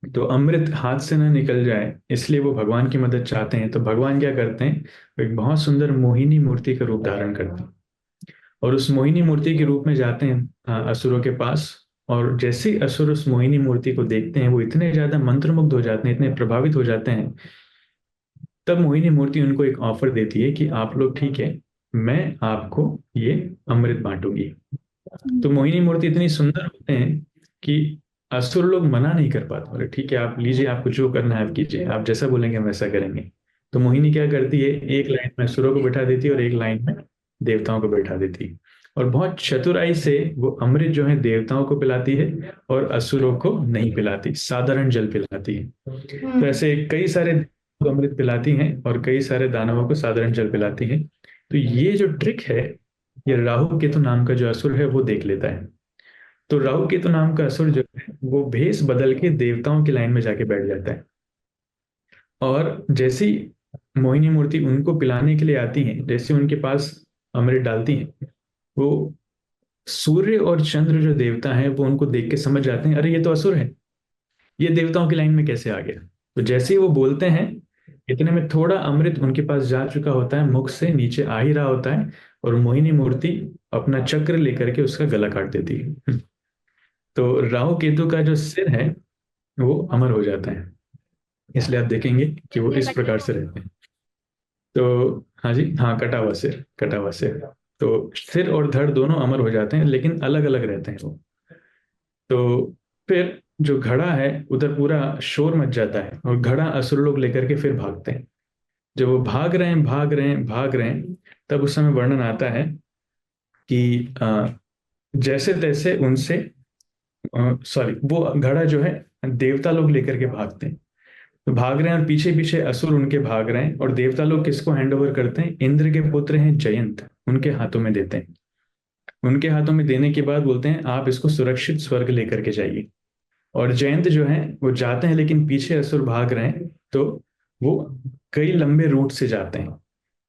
तो अमृत हाथ से न निकल जाए इसलिए वो भगवान की मदद चाहते हैं। तो भगवान क्या करते हैं, वो एक बहुत सुंदर मोहिनी मूर्ति का रूप धारण करते हैं, और उस मोहिनी मूर्ति के रूप में जाते हैं असुरों के पास। और जैसे ही असुर उस मोहिनी मूर्ति को देखते हैं, वो इतने ज्यादा मंत्रमुग्ध हो जाते हैं, इतने प्रभावित हो जाते हैं। तब मोहिनी मूर्ति उनको एक ऑफर देती है कि आप लोग ठीक है, मैं आपको ये अमृत बांटूंगी। तो मोहिनी मूर्ति इतनी सुंदर होते हैं कि असुर लोग मना नहीं कर पाते, बोले ठीक है आप लीजिए, आपको जो करना है आप कीजिए, आप जैसा बोलेंगे हम वैसा करेंगे। तो मोहिनी क्या करती है, एक लाइन में असुरों को बैठा देती है और एक लाइन में देवताओं को बैठा देती है। और बहुत चतुराई से वो अमृत जो है देवताओं को पिलाती है और असुरों को नहीं पिलाती, साधारण जल पिलाती है। तो ऐसे कई सारे को अमृत पिलाती हैं और कई सारे दानवों को साधारण जल पिलाती हैं। तो ये जो ट्रिक है, ये राहु केतु नाम का जो असुर है वो देख लेता है। तो राहु केतु नाम का असुर जो है वो भेष बदल के देवताओं की लाइन में जाके बैठ जाता है। और जैसी मोहिनी मूर्ति उनको पिलाने के लिए आती है, जैसे उनके पास अमृत डालती है, वो सूर्य और चंद्र जो देवता हैं वो उनको देख के समझ जाते हैं, अरे ये तो असुर है, ये देवताओं की लाइन में कैसे आ गया। तो जैसे ही वो बोलते हैं, इतने में थोड़ा अमृत उनके पास जा चुका होता है, मुख से नीचे आ ही रहा होता है, और मोहिनी मूर्ति अपना चक्र लेकर के उसका गला काट देती है। तो राहु केतु का जो सिर है वो अमर हो जाता है। इसलिए आप देखेंगे कि वो इस प्रकार से रहते हैं। तो हाँ जी, हाँ, कटा हुआ सिर, कटा हुआ सिर। तो सिर और धड़ दोनों अमर हो जाते हैं, लेकिन अलग अलग रहते हैं वो। तो फिर जो घड़ा है उधर पूरा शोर मच जाता है, और घड़ा असुर लोग लेकर के फिर भागते हैं। जब वो भाग रहे हैं, भाग रहे हैं, भाग रहे हैं, तब उस समय वर्णन आता है कि जैसे तैसे उनसे, सॉरी, वो घड़ा जो है देवता लोग लेकर के भागते हैं। तो भाग रहे हैं और पीछे पीछे असुर उनके भाग रहे हैं, और देवता लोग किसको हैंड ओवर करते हैं, इंद्र के पुत्र हैं जयंत, उनके हाथों में देते हैं। उनके हाथों में देने के बाद बोलते हैं आप इसको सुरक्षित स्वर्ग लेकर के जाइए। और जयंत जो है वो जाते हैं, लेकिन पीछे असुर भाग रहे हैं, तो वो कई लंबे रूट से जाते हैं।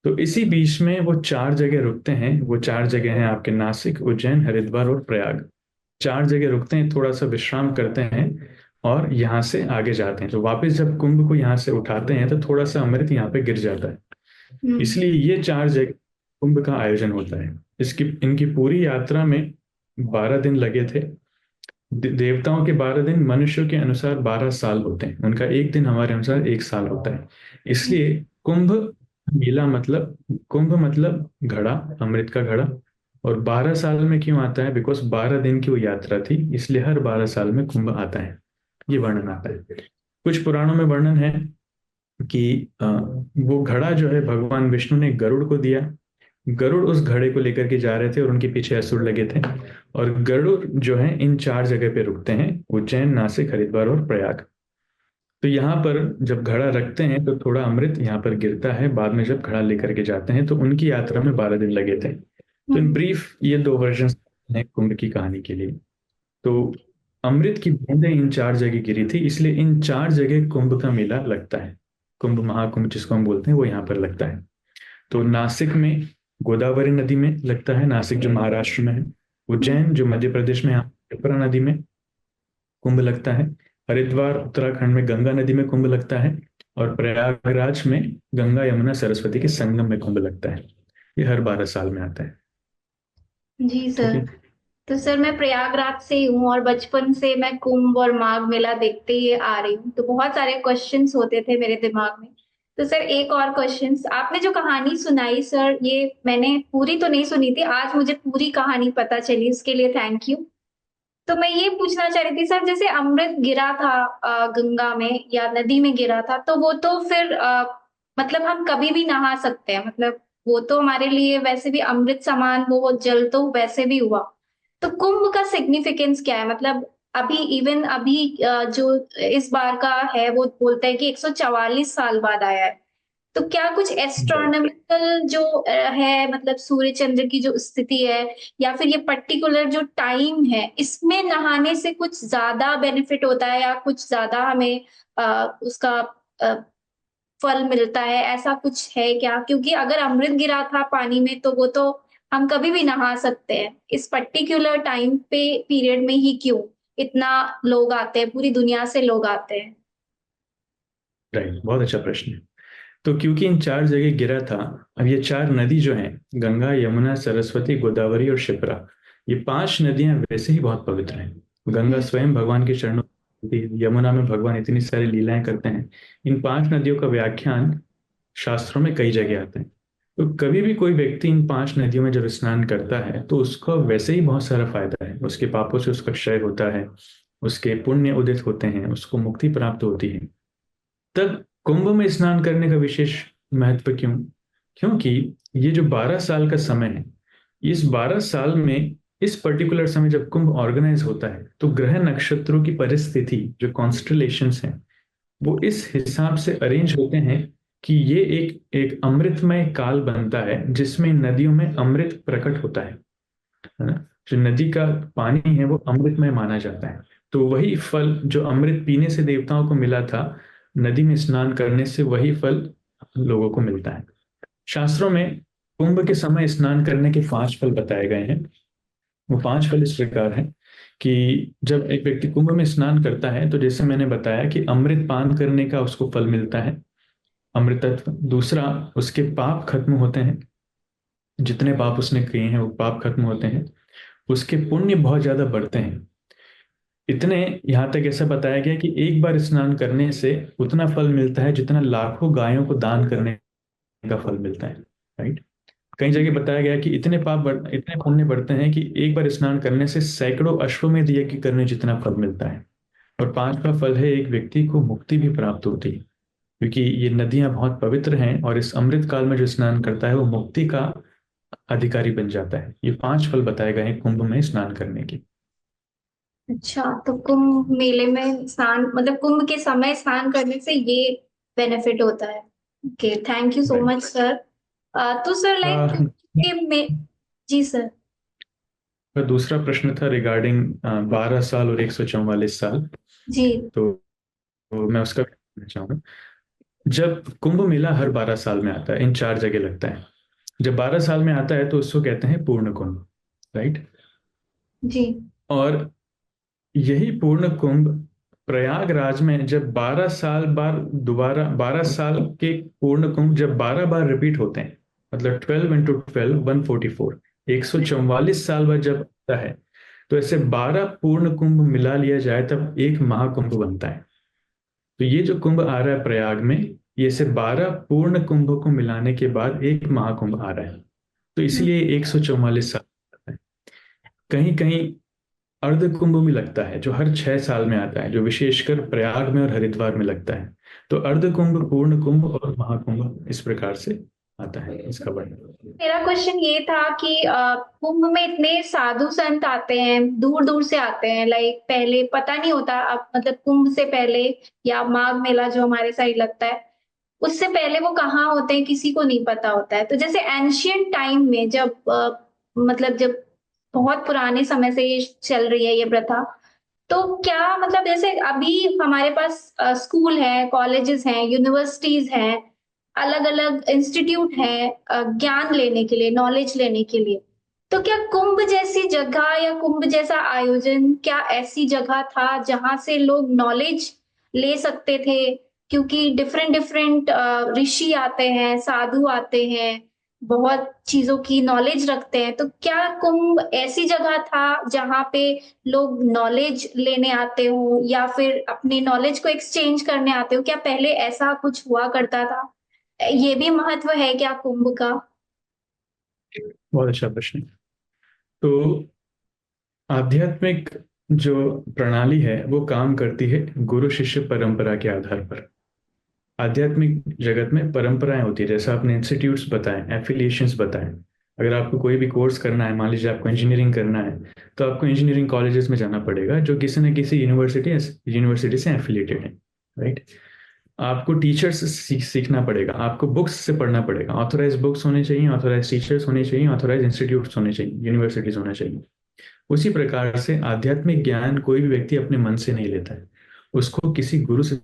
तो इसी बीच में वो चार जगह रुकते हैं। वो चार जगह हैं आपके नासिक, उज्जैन, हरिद्वार और प्रयाग। चार जगह रुकते हैं, थोड़ा सा विश्राम करते हैं, और यहाँ से आगे जाते हैं। तो वापस जब कुंभ को यहाँ से उठाते हैं तो थोड़ा सा अमृत यहाँ पे गिर जाता है। इसलिए ये चार जगह कुंभ का आयोजन होता है। इसकी इनकी पूरी यात्रा में 12 दिन लगे थे। देवताओं के 12 दिन मनुष्यों के अनुसार 12 साल होते हैं, उनका एक दिन हमारे अनुसार एक साल होता है। इसलिए कुंभ मेला मतलब, कुंभ मतलब घड़ा, अमृत का घड़ा। और 12 साल में क्यों आता है, बिकॉज 12 दिन की वो यात्रा थी, इसलिए हर 12 साल में कुंभ आता है। ये वर्णन आता है। कुछ पुराणों में वर्णन है कि वो घड़ा जो है भगवान विष्णु ने गरुड़ को दिया। गरुड़ उस घड़े को लेकर के जा रहे थे और उनके पीछे असुर लगे थे। और गरुड़ जो है इन चार जगह पे रुकते हैं, उज्जैन, नासिक, हरिद्वार और प्रयाग। तो यहाँ पर जब घड़ा रखते हैं तो थोड़ा अमृत यहाँ पर गिरता है, बाद में जब घड़ा लेकर के जाते हैं तो उनकी यात्रा में 12 दिन लगे थे। तो इन ब्रीफ ये दो वर्जन हैं कुंभ की कहानी के लिए। तो अमृत की बूंदें इन चार जगह गिरी थी, इसलिए इन चार जगह कुंभ का मेला लगता है। कुंभ महाकुंभ जिसको हम बोलते हैं वो यहाँ पर लगता है। तो नासिक में गोदावरी नदी में लगता है, नासिक जो महाराष्ट्र में है। उज्जैन जो मध्य प्रदेश में है, क्षिप्रा नदी में कुंभ लगता है। हरिद्वार उत्तराखंड में गंगा नदी में कुंभ लगता है। और प्रयागराज में गंगा यमुना सरस्वती के संगम में कुंभ लगता है। ये हर 12 साल में आता है। जी ठीक सर। है। तो सर मैं प्रयागराज से ही हूँ और बचपन से मैं कुंभ और माघ मेला देखते ही आ रही हूँ, तो बहुत सारे क्वेश्चंस होते थे मेरे दिमाग में। तो सर एक और क्वेश्चंस, आपने जो कहानी सुनाई सर, ये मैंने पूरी तो नहीं सुनी थी, आज मुझे पूरी कहानी पता चली, उसके लिए थैंक यू। तो मैं ये पूछना चाह रही थी सर, जैसे अमृत गिरा था गंगा में या नदी में गिरा था, तो वो तो फिर मतलब हम कभी भी नहा सकते हैं, मतलब वो तो हमारे लिए वैसे भी अमृत समान, वो जल तो वैसे भी हुआ। तो कुंभ का सिग्निफिकेंस क्या है, मतलब अभी इवन अभी जो इस बार का है वो बोलते हैं कि 144 साल बाद आया है। तो क्या कुछ Right. एस्ट्रोनॉमिकल जो है, मतलब सूर्य चंद्र की जो स्थिति है या फिर ये पर्टिकुलर जो टाइम है, इसमें नहाने से कुछ ज्यादा बेनिफिट होता है या कुछ ज्यादा हमें उसका अ, फल मिलता है, ऐसा कुछ है क्या? क्योंकि अगर अमृत गिरा था पानी में तो वो तो हम कभी भी नहा सकते हैं, इस पर्टिकुलर टाइम पे पीरियड में ही क्यों इतना लोग आते हैं, पूरी दुनिया से लोग आते हैं? राइट, बहुत अच्छा प्रश्न है। तो क्योंकि इन चार जगह गिरा था, अब ये चार नदी जो हैं, गंगा, यमुना, सरस्वती, गोदावरी और शिप्रा, ये पांच नदियां वैसे ही बहुत पवित्र हैं। गंगा हम्म। स्वयं भगवान के चरणों में गिरती है, यमुना में भगवान इतनी सारी लीलाएं करते हैं। इन पांच नदियों का व्याख्यान शास्त्रों में कई जगह आते हैं। तो कभी भी कोई व्यक्ति इन पांच नदियों में जब स्नान करता है तो उसको वैसे ही बहुत सारा फायदा है, उसके पापों से उसका क्षय होता है, उसके पुण्य उदित होते हैं, उसको मुक्ति प्राप्त होती है। तब कुंभ में स्नान करने का विशेष महत्व क्यों? क्योंकि ये जो 12 साल का समय है, इस 12 साल में इस पर्टिकुलर समय जब कुंभ ऑर्गेनाइज होता है तो ग्रह नक्षत्रों की परिस्थिति, जो कॉन्स्टलेशंस हैं, वो इस हिसाब से अरेंज होते हैं कि ये एक एक अमृतमय काल बनता है जिसमें नदियों में अमृत प्रकट होता है ना। जो नदी का पानी है वो अमृतमय माना जाता है। तो वही फल जो अमृत पीने से देवताओं को मिला था, नदी में स्नान करने से वही फल लोगों को मिलता है। शास्त्रों में कुंभ के समय स्नान करने के पांच फल बताए गए हैं। वो पांच फल इस प्रकार हैं कि जब एक व्यक्ति कुंभ में स्नान करता है तो जैसे मैंने बताया कि अमृत पान करने का उसको फल मिलता है, अमृतत्व। दूसरा, उसके पाप खत्म होते हैं, जितने पाप उसने किए हैं वो पाप खत्म होते हैं। उसके पुण्य बहुत ज्यादा बढ़ते हैं। इतने, यहाँ तक ऐसा बताया गया कि एक बार स्नान करने से उतना फल मिलता है जितना लाखों गायों को दान करने का फल मिलता है। राइट। कई जगह बताया गया कि इतने पुण्य बढ़ते हैं कि एक बार स्नान करने से सैकड़ों अश्वमेध यज्ञ करने जितना फल मिलता है। और पांचवा फल है, एक व्यक्ति को मुक्ति भी प्राप्त होती है, क्योंकि ये नदियां बहुत पवित्र हैं और इस अमृत काल में जो स्नान करता है वो मुक्ति का अधिकारी बन जाता है। ये पांच फल बताए गए हैं कुंभ में स्नान करने के। अच्छा, तो कुंभ मेले में स्नान, मतलब कुंभ के समय स्नान करने से ये बेनिफिट होता है। Okay, thank you so Right. Much sir. तो सर लाइक अ, के में, जी सर। का दूसरा प्रश्न था रिगार्डिंग 12 साल और 144 साल। जी। तो मैं उसका भी कहना चाहूंगा। जब कुंभ मेला हर 12 साल में आता है, इन चार जगह लगता है। जब 12 साल में आता है तो उसको कहते हैं पूर्ण कुंभ। राइट। जी। और यही पूर्ण कुंभ प्रयागराज में जब 12 साल बार दोबारा 12 साल के पूर्ण कुंभ जब 12 बार रिपीट होते हैं, मतलब 12 × 12 144, 144 साल बाद जब आता है, तो ऐसे 12 पूर्ण कुंभ मिला लिया जाए तब एक महाकुंभ बनता है। तो ये जो कुंभ आ रहा है प्रयाग में, ये से 12 पूर्ण कुंभ को मिलाने के बाद एक महाकुंभ आ रहा है। तो हम्म। इसलिए 144 साल है। कहीं कहीं अर्ध कुंभ में लगता है जो हर 6 साल में आता है, जो विशेषकर प्रयाग में और हरिद्वार में लगता है। तो अर्ध कुंभ, पूर्ण कुंभ और महाकुंभ इस प्रकार से आता है इसका वर्णन। मेरा क्वेश्चन ये था कि कुंभ में इतने साधु संत आते हैं, दूर दूर से आते हैं, लाइक पहले पता नहीं होता, अब मतलब कुंभ से पहले या माघ मेला जो हमारे साइड लगता है उससे पहले वो कहाँ होते हैं किसी को नहीं पता होता है। तो जैसे एंशियंट टाइम में जब मतलब जब बहुत पुराने समय से ये चल रही है ये प्रथा, तो क्या मतलब जैसे अभी हमारे पास स्कूल है, कॉलेजेस हैं, यूनिवर्सिटीज हैं, अलग अलग इंस्टीट्यूट हैं ज्ञान लेने के लिए, नॉलेज लेने के लिए। तो क्या कुंभ जैसी जगह या कुंभ जैसा आयोजन, क्या ऐसी जगह था जहां से लोग नॉलेज ले सकते थे? क्योंकि डिफरेंट डिफरेंट ऋषि आते हैं, साधु आते हैं, बहुत चीजों की नॉलेज रखते हैं। तो क्या कुंभ ऐसी जगह था जहां पे लोग नॉलेज लेने आते हो या फिर अपनी नॉलेज को एक्सचेंज करने आते हो? क्या पहले ऐसा कुछ हुआ करता था? ये भी महत्व है क्या कुंभ का? बहुत अच्छा प्रश्न है। तो आध्यात्मिक जो प्रणाली है वो काम करती है गुरु शिष्य परंपरा के आधार पर। आध्यात्मिक जगत में परंपराएं होती है, जैसा आपने इंस्टीट्यूट्स बताए, एफिलिएशंस बताए। अगर आपको कोई भी कोर्स करना है, मान लीजिए आपको इंजीनियरिंग करना है, तो आपको इंजीनियरिंग कॉलेजेस में जाना पड़ेगा जो किसी न किसी यूनिवर्सिटी से एफिलिएटेड है, राइट। आपको टीचर्स से सीखना पड़ेगा, आपको बुक्स से पढ़ना पड़ेगा, ऑथोराइज बुक्स होने चाहिए, ऑथोराइज टीचर्स होने चाहिए, ऑथोराइज इंस्टीट्यूट्स होने चाहिए, यूनिवर्सिटीज होना चाहिए। उसी प्रकार से आध्यात्मिक ज्ञान कोई भी व्यक्ति अपने मन से नहीं लेता है, उसको किसी गुरु से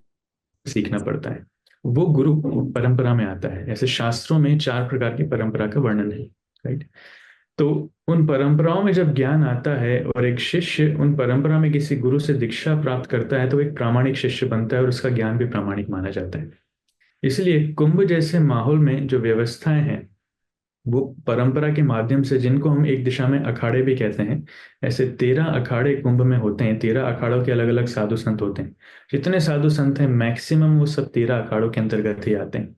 सीखना पड़ता है। वो गुरु परंपरा में आता है। ऐसे शास्त्रों में 4 प्रकार की परंपरा का वर्णन है, राइट। तो उन परंपराओं में जब ज्ञान आता है और एक शिष्य उन परंपरा में किसी गुरु से दीक्षा प्राप्त करता है तो एक प्रामाणिक शिष्य बनता है और उसका ज्ञान भी प्रामाणिक माना जाता है। इसलिए कुंभ जैसे माहौल में जो व्यवस्थाएं हैं वो परंपरा के माध्यम से, जिनको हम एक दिशा में अखाड़े भी कहते हैं, ऐसे 13 अखाड़े कुंभ में होते हैं। 13 अखाड़ों के अलग अलग साधु संत होते हैं। जितने साधु संत हैं मैक्सिमम वो सब 13 अखाड़ों के अंतर्गत ही आते हैं।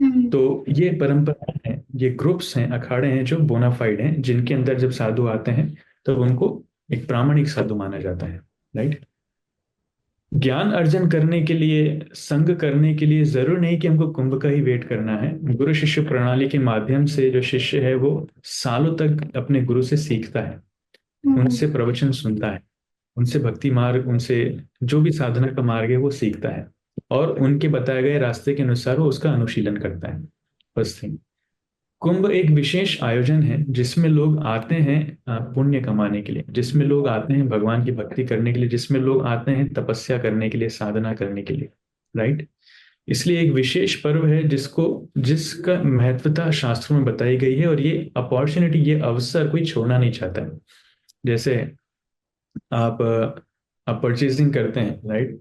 हम्म। तो ये परंपरा है, ये ग्रुप्स हैं, अखाड़े हैं जो बोनाफाइड हैं, जिनके अंदर जब साधु आते हैं तब उनको एक प्रामाणिक साधु माना जाता है, राइट। ज्ञान अर्जन करने के लिए, संग करने के लिए जरूर नहीं कि हमको कुंभ का ही वेट करना है। गुरु शिष्य प्रणाली के माध्यम से जो शिष्य है वो सालों तक अपने गुरु से सीखता है, हम्म। उनसे प्रवचन सुनता है, उनसे भक्ति मार्ग, उनसे जो भी साधना का मार्ग है वो सीखता है, और उनके बताए गए रास्ते के अनुसार वो उसका अनुशीलन करता है। बस थिंग। कुंभ एक विशेष आयोजन है जिसमें लोग आते हैं पुण्य कमाने के लिए, जिसमें लोग आते हैं भगवान की भक्ति करने के लिए, जिसमें लोग आते हैं तपस्या करने के लिए, साधना करने के लिए, राइट। इसलिए एक विशेष पर्व है जिसका महत्वता शास्त्रों में बताई गई है, और ये अपॉर्चुनिटी, ये अवसर कोई छोड़ना नहीं चाहता है। जैसे आप आप परचेजिंग करते हैं, राइट,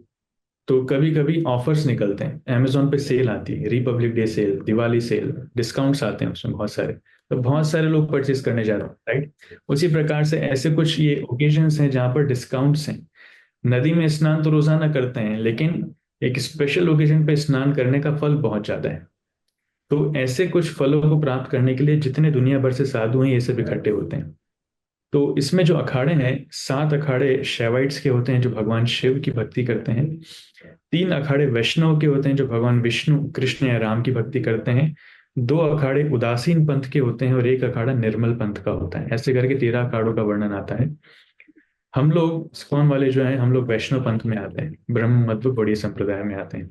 तो कभी कभी ऑफर्स निकलते हैं, अमेजोन पे सेल आती है, republic day sale, Diwali sale, discounts आते हैं उसमें बहुत सारे, तो बहुत सारे लोग परचेज करने जा रहे हैं, राइट। उसी प्रकार से ऐसे कुछ ये ओकेजन्स हैं जहाँ पर डिस्काउंट्स हैं। नदी में स्नान तो रोजाना करते हैं, लेकिन एक स्पेशल ओकेजन पे स्नान करने का फल बहुत ज्यादा है। तो ऐसे कुछ फलों को प्राप्त करने के लिए जितने दुनिया भर से साधु हैं ये सब इकट्ठे होते हैं। तो इसमें जो अखाड़े हैं, 7 अखाड़े शैवाइट्स के होते हैं जो भगवान शिव की भक्ति करते हैं, 3 अखाड़े वैष्णव के होते हैं जो भगवान विष्णु, कृष्ण या राम की भक्ति करते हैं, 2 अखाड़े उदासीन पंथ के होते हैं, और 1 अखाड़ा निर्मल पंथ का होता है। ऐसे करके 13 अखाड़ों का वर्णन आता है। हम लोग इस्कॉन वाले जो हैं, हम लोग वैष्णव पंथ में आते हैं, ब्रह्म मध्व बड़ी संप्रदाय में आते हैं।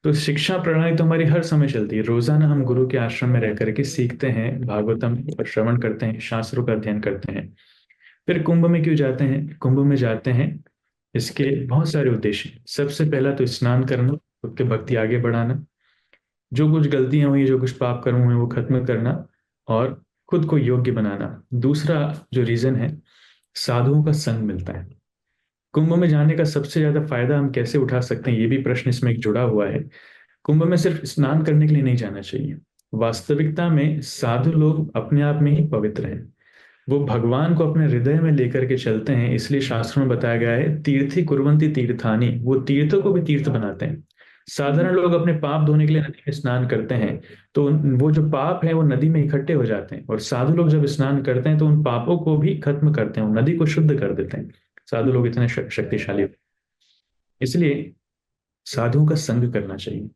तो शिक्षा प्रणाली तो हमारी हर समय चलती है। रोजाना हम गुरु के आश्रम में रह करके सीखते हैं, भागवतम पर श्रवण करते हैं, शास्त्रों का अध्ययन करते हैं। फिर कुंभ में क्यों जाते हैं? कुंभ में जाते हैं, इसके बहुत सारे उद्देश्य हैं। सबसे पहला तो स्नान करना, खुद के भक्ति आगे बढ़ाना, जो कुछ गलतियां हुई, जो कुछ पाप कर्म हुए वो खत्म करना, और खुद को योग्य बनाना। दूसरा जो रीजन है, साधुओं का संग मिलता है। कुंभ में जाने का सबसे ज्यादा फायदा हम कैसे उठा सकते हैं, ये भी प्रश्न इसमें एक जुड़ा हुआ है। कुंभ में सिर्फ स्नान करने के लिए नहीं जाना चाहिए। वास्तविकता में साधु लोग अपने आप में ही पवित्र हैं। वो भगवान को अपने हृदय में लेकर के चलते हैं। इसलिए शास्त्रों में बताया गया है, तीर्थी कुर्वन्ति तीर्थानि, वो तीर्थों को भी तीर्थ बनाते हैं। साधारण लोग अपने पाप धोने के लिए नदी में स्नान करते हैं, तो वो जो पाप है वो नदी में इकट्ठे हो जाते हैं, और साधु लोग जब स्नान करते हैं तो उन पापों को भी खत्म करते हैं, नदी को शुद्ध कर देते हैं। साधु लोग इतने शक्तिशाली होते हैं। इसलिए साधुओं का संग करना चाहिए।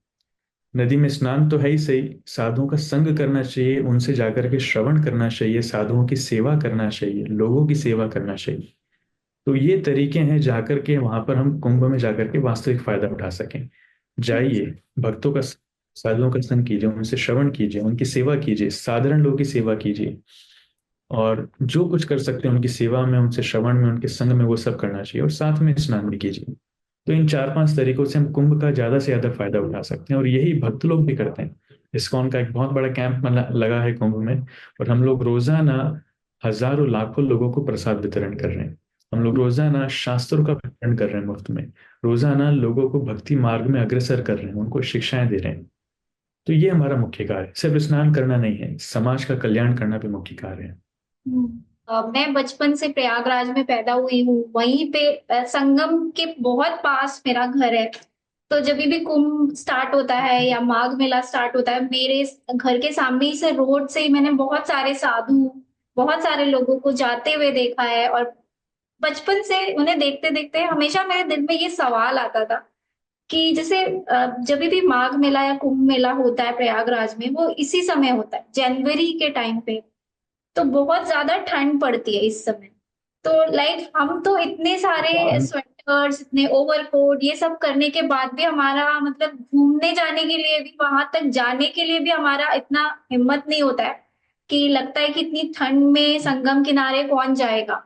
नदी में स्नान तो है ही सही, साधुओं का संग करना चाहिए, उनसे जाकर के श्रवण करना चाहिए, साधुओं की सेवा करना चाहिए, लोगों की सेवा करना चाहिए। तो ये तरीके हैं जाकर के वहां पर हम कुंभ में जाकर के वास्तविक फायदा उठा सकें। जाइए, भक्तों का, साधुओं का संग कीजिए, उनसे श्रवण कीजिए, उनकी सेवा कीजिए, साधारण लोगों की सेवा कीजिए, और जो कुछ कर सकते हैं उनकी सेवा में, उनसे श्रवण में, उनके संग में, वो सब करना चाहिए, और साथ में स्नान भी कीजिए। तो इन 4-5 तरीकों से हम कुंभ का ज्यादा से ज्यादा फायदा उठा सकते हैं, और यही भक्त लोग भी करते हैं। इस्कॉन का एक बहुत बड़ा कैंप लगा है कुंभ में, और हम लोग रोजाना हजारों लाखों लोगों को प्रसाद वितरण कर रहे हैं। हम लोग रोजाना शास्त्रों का वितरण कर रहे हैं मुफ्त में। रोजाना लोगों को भक्ति मार्ग में अग्रसर कर रहे हैं, उनको शिक्षाएं दे रहे हैं। तो ये हमारा मुख्य कार्य है। सिर्फ स्नान करना नहीं है, समाज का कल्याण करना भी मुख्य कार्य है। मैं बचपन से प्रयागराज में पैदा हुई हूँ। वहीं पे संगम के बहुत पास मेरा घर है। तो जब भी कुंभ स्टार्ट होता है या माघ मेला स्टार्ट होता है, मेरे घर के सामने ही से, रोड से ही मैंने बहुत सारे साधु, बहुत सारे लोगों को जाते हुए देखा है। और बचपन से उन्हें देखते देखते हमेशा मेरे दिल में ये सवाल आता था कि जैसे जब भी माघ मेला या कुंभ मेला होता है प्रयागराज में, वो इसी समय होता है, जनवरी के टाइम पे। तो बहुत ज्यादा ठंड पड़ती है इस समय। तो लाइक हम तो इतने सारे स्वेटर्स, इतने ओवरकोट, ये सब करने के बाद भी हमारा मतलब घूमने जाने के लिए भी, वहां तक जाने के लिए भी हमारा इतना हिम्मत नहीं होता है कि लगता है कि इतनी ठंड में संगम किनारे कौन जाएगा।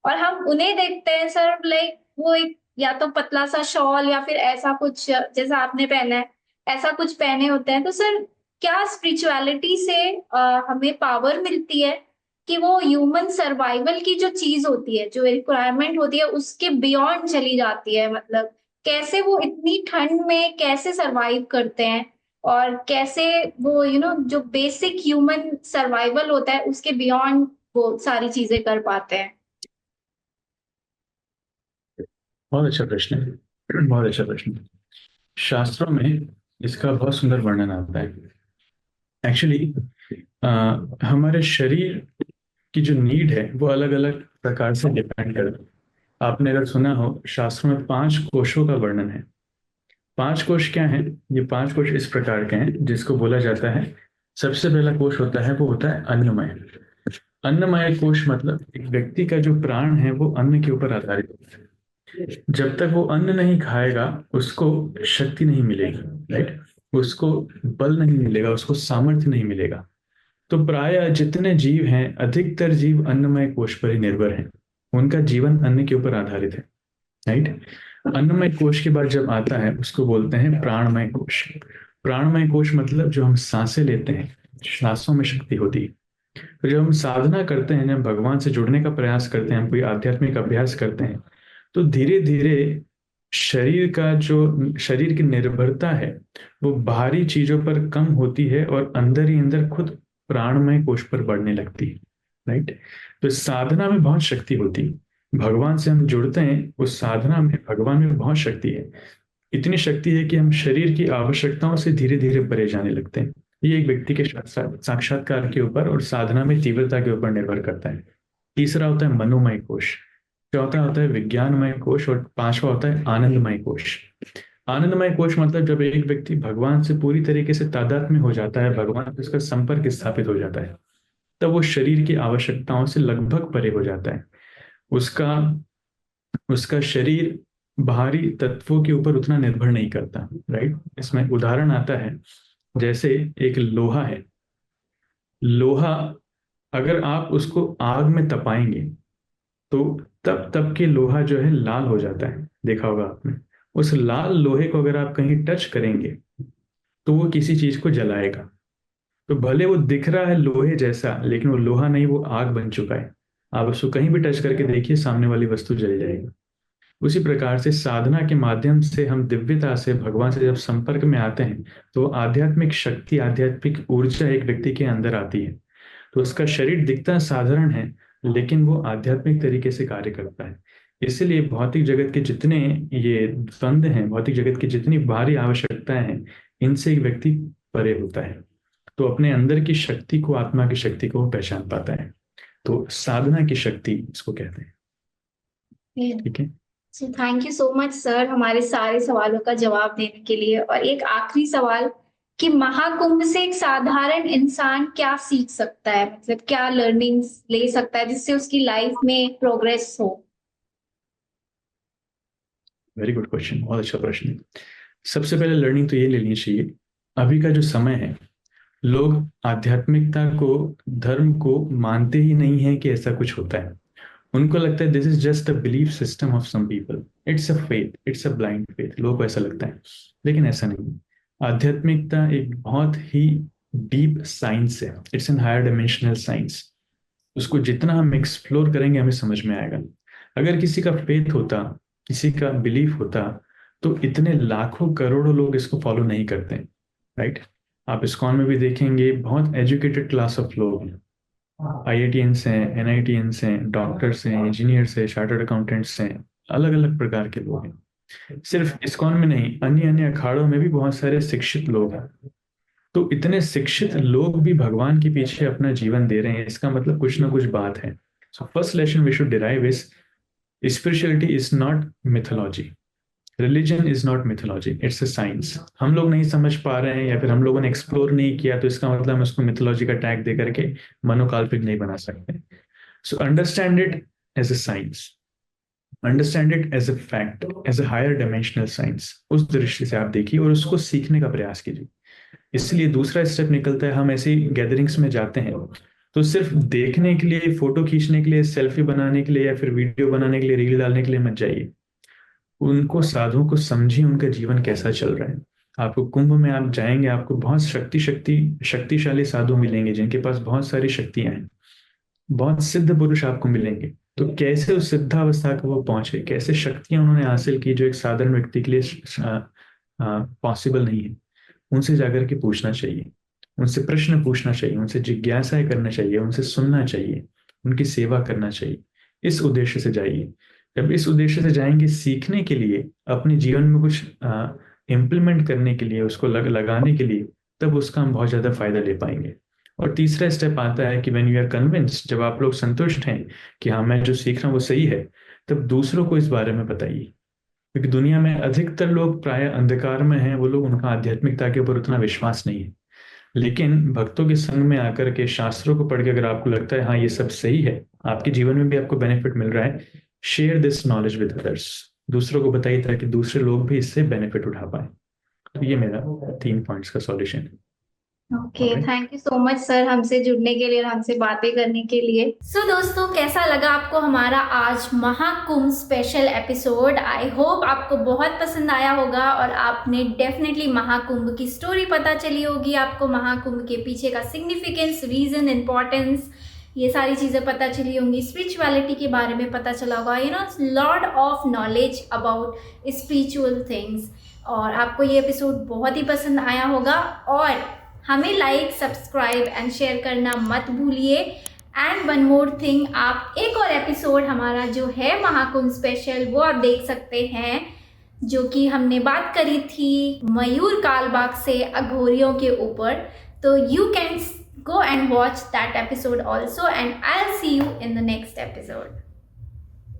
और हम उन्हें देखते हैं सर, लाइक वो एक या तो पतला सा शॉल या फिर ऐसा कुछ जैसा आपने पहना है, ऐसा कुछ पहने होते हैं। तो सर क्या स्पिरिचुअलिटी से हमें पावर मिलती है कि वो ह्यूमन सर्वाइवल की जो चीज होती है, जो रिक्वायरमेंट होती है, उसके बियॉन्ड चली जाती है? मतलब कैसे वो इतनी ठंड में कैसे सरवाइव करते हैं, और कैसे वो जो बेसिक ह्यूमन सर्वाइवल होता है उसके बियॉन्ड वो सारी चीजें कर पाते हैं? बहुत अच्छा प्रश्न है, बहुत अच्छा प्रश्न है। शास्त्रों में इसका बहुत सुंदर वर्णन आता है। एक्चुअली हमारे शरीर की जो नीड है वो अलग अलग प्रकार से डिपेंड करती है। आपने अगर सुना हो, शास्त्रों में 5 कोशों का वर्णन है। 5 कोश क्या हैं? ये 5 कोश इस प्रकार के हैं जिसको बोला जाता है, सबसे पहला कोश होता है वो होता है अन्नमय। अन्नमय कोश मतलब एक व्यक्ति का जो प्राण है वो अन्न के ऊपर आधारित होता है। जब तक वो अन्न नहीं खाएगा उसको शक्ति नहीं मिलेगी, राइट? उसको बल नहीं मिलेगा, उसको सामर्थ्य नहीं मिलेगा। तो प्राय जितने जीव हैं, अधिकतर जीव अन्नमय कोश पर ही निर्भर हैं। उनका जीवन अन्न के ऊपर आधारित है, राइट? अन्नमय कोश के बाद जब आता है उसको बोलते हैं प्राणमय कोश। प्राणमय कोश मतलब जो हम सांसें लेते हैं, श्वासों में शक्ति होती है। तो जब हम साधना करते हैं, जब भगवान से जुड़ने का प्रयास करते हैं, हम कोई आध्यात्मिक अभ्यास करते हैं, तो धीरे धीरे शरीर की निर्भरता है वो बाहरी चीजों पर कम होती है और अंदर ही अंदर खुद प्राणमय कोश पर बढ़ने लगती है, राइट? तो साधना में बहुत शक्ति होती है। भगवान से हम जुड़ते हैं, उस साधना में भगवान में बहुत शक्ति है। इतनी शक्ति है कि हम शरीर की आवश्यकताओं से धीरे धीरे परे जाने लगते हैं। ये एक व्यक्ति के साक्षात्कार के ऊपर और साधना में तीव्रता के ऊपर निर्भर करता है। तीसरा होता है मनोमय कोश। चौथा होता है विज्ञानमय कोश, और पांचवा होता है आनंदमय कोश। आनंदमय कोश मतलब जब एक व्यक्ति भगवान से पूरी तरीके से तादात्म्य हो जाता है, भगवान से उसका संपर्क स्थापित हो जाता है, तब वो शरीर की आवश्यकताओं से लगभग परे हो जाता है। उसका उसका शरीर बाहरी तत्वों के ऊपर उतना निर्भर नहीं करता, राइट? इसमें उदाहरण आता है, जैसे एक लोहा है। लोहा अगर आप उसको आग में तपाएंगे तो तब तब के लोहा जो है लाल हो जाता है, देखा होगा आपने। उस लाल लोहे को अगर आप कहीं टच करेंगे तो वो किसी चीज को जलाएगा। तो भले वो दिख रहा है लोहे जैसा, लेकिन वो लोहा नहीं, वो आग बन चुका है। आप उसको कहीं भी टच करके देखिए, सामने वाली वस्तु जल जाएगी। उसी प्रकार से साधना के माध्यम से हम दिव्यता से भगवान से जब संपर्क में आते हैं तो आध्यात्मिक शक्ति, आध्यात्मिक ऊर्जा एक व्यक्ति के अंदर आती है। तो उसका शरीर दिखता साधारण है, लेकिन वो आध्यात्मिक तरीके से कार्य करता है। इसलिए भौतिक जगत के जितने ये द्वंद्व हैं, भौतिक जगत की जितनी बाहरी आवश्यकताएं हैं, इनसे एक व्यक्ति परे होता है। तो अपने अंदर की शक्ति को, आत्मा की शक्ति को वो पहचान पाता है। तो साधना की शक्ति इसको कहते हैं। ठीक है। So thank you so much sir हमारे सारे सवालों का जवाब देने के लिए। और एक आखिरी सवाल कि महाकुंभ से एक साधारण इंसान क्या सीख सकता है, मतलब क्या लर्निंग्स ले सकता है जिससे उसकी लाइफ में प्रोग्रेस हो? वेरी गुड क्वेश्चन, बहुत अच्छा प्रश्न है। सबसे पहले लर्निंग तो ये लेनी चाहिए, अभी का जो समय है, लोग आध्यात्मिकता को, धर्म को मानते ही नहीं है कि ऐसा कुछ होता है। उनको लगता है this is just a belief system of some people, it's a faith, it's a blind faith. लोगों को ऐसा लगता है, लेकिन ऐसा नहीं है। आध्यात्मिकता एक बहुत ही डीप साइंस है, it's an higher dimensional science. उसको जितना हम एक्सप्लोर करेंगे हमें समझ में आएगा। अगर किसी का फेथ होता, किसी का बिलीफ होता, तो इतने लाखों करोड़ों लोग इसको फॉलो नहीं करते, राइट? आप इस्कॉन में भी देखेंगे बहुत एजुकेटेड क्लास ऑफ लोग हैं। आईआईटियंस हैं, एनआईटियंस हैं, डॉक्टर्स हैं, इंजीनियर्स हैं, चार्टर्ड अकाउंटेंट्स हैं, अलग अलग प्रकार के लोग हैं। सिर्फ इस्कॉन में नहीं, अन्य अन्य अखाड़ों में भी बहुत सारे शिक्षित लोग हैं। तो इतने शिक्षित लोग भी भगवान के पीछे अपना जीवन दे रहे हैं, इसका मतलब कुछ ना कुछ बात है। So first lesson we should derive is spirituality is not mythology. Religion is not mythology, it's a science. हम लोग नहीं समझ पा रहे हैं या फिर हम लोगों ने एक्सप्लोर नहीं किया तो इसका मतलब हम उसको मिथोलॉजी का टैग दे करके मनोकाल्पनिक नहीं बना सकते। So understand it as a science, understand it as a fact, as a higher dimensional science. उस दृष्टि से आप देखिए और उसको सीखने का प्रयास कीजिए। इसलिए दूसरा स्टेप निकलता है, हम ऐसी गैदरिंग्स में जाते हैं तो सिर्फ देखने के लिए, फोटो खींचने के लिए, सेल्फी बनाने के लिए या फिर वीडियो बनाने के लिए, रील डालने के लिए मत जाइए। उनको, साधुओं को समझिए, उनका जीवन कैसा चल रहा है। आपको कुंभ में आप जाएंगे, आपको बहुत शक्तिशाली साधु मिलेंगे जिनके पास बहुत सारी शक्तियां हैं। बहुत सिद्ध पुरुष आपको मिलेंगे। तो कैसे उस सिद्धावस्था को वो पहुंचे, कैसे शक्तियां उन्होंने हासिल की जो एक साधारण व्यक्ति के लिए पॉसिबल नहीं है, उनसे जाकर के पूछना चाहिए, उनसे प्रश्न पूछना चाहिए, उनसे जिज्ञासाएं करना चाहिए, उनसे सुनना चाहिए, उनकी सेवा करना चाहिए। इस उद्देश्य से जाइए। जब इस उद्देश्य से जाएंगे सीखने के लिए, अपने जीवन में कुछ इम्प्लीमेंट करने के लिए, उसको लगाने के लिए, तब उसका हम बहुत ज्यादा फायदा ले पाएंगे। और तीसरा स्टेप आता है कि व्हेन यू आर कन्विंस्ड, जब आप लोग संतुष्ट हैं कि हाँ मैं जो सीख रहा हूँ वो सही है, तब दूसरों को इस बारे में बताइए। क्योंकि दुनिया में अधिकतर लोग प्राय अंधकार में हैं, वो लोग, उनका आध्यात्मिकता के ऊपर उतना विश्वास नहीं है। लेकिन भक्तों के संग में आकर के, शास्त्रों को पढ़ के अगर आपको लगता है हाँ ये सब सही है, आपके जीवन में भी आपको बेनिफिट मिल रहा है, share this knowledge with others. दूसरों को बताइए ताकि दूसरे लोग भी इससे बेनिफिट उठा पाए। तो ये मेरा 3 पॉइंट्स का सॉल्यूशन है। Okay, thank you so much sir हमसे जुड़ने के लिए और हमसे बातें करने के लिए। दोस्तों, कैसा लगा आपको हमारा आज Mahakumbh special episode? I hope आपको बहुत पसंद आया होगा और आपने डेफिनेटली महाकुंभ की स्टोरी पता चली होगी, आपको महाकुंभ के पीछे का सिग्निफिकेंस, रीजन, इंपॉर्टेंस, ये सारी चीज़ें पता चली होंगी। स्पिरिचुअलिटी के बारे में पता चला होगा, lot of knowledge about spiritual things. और आपको ये एपिसोड बहुत ही पसंद आया होगा और हमें लाइक, सब्सक्राइब एंड शेयर करना मत भूलिए। एंड वन मोर थिंग, आप एक और एपिसोड हमारा जो है महाकुंभ स्पेशल वो आप देख सकते हैं, जो कि हमने बात करी थी मयूर कालबाग से अघोरियों के ऊपर। तो you can go and watch that episode also, and I'll see you in the next episode.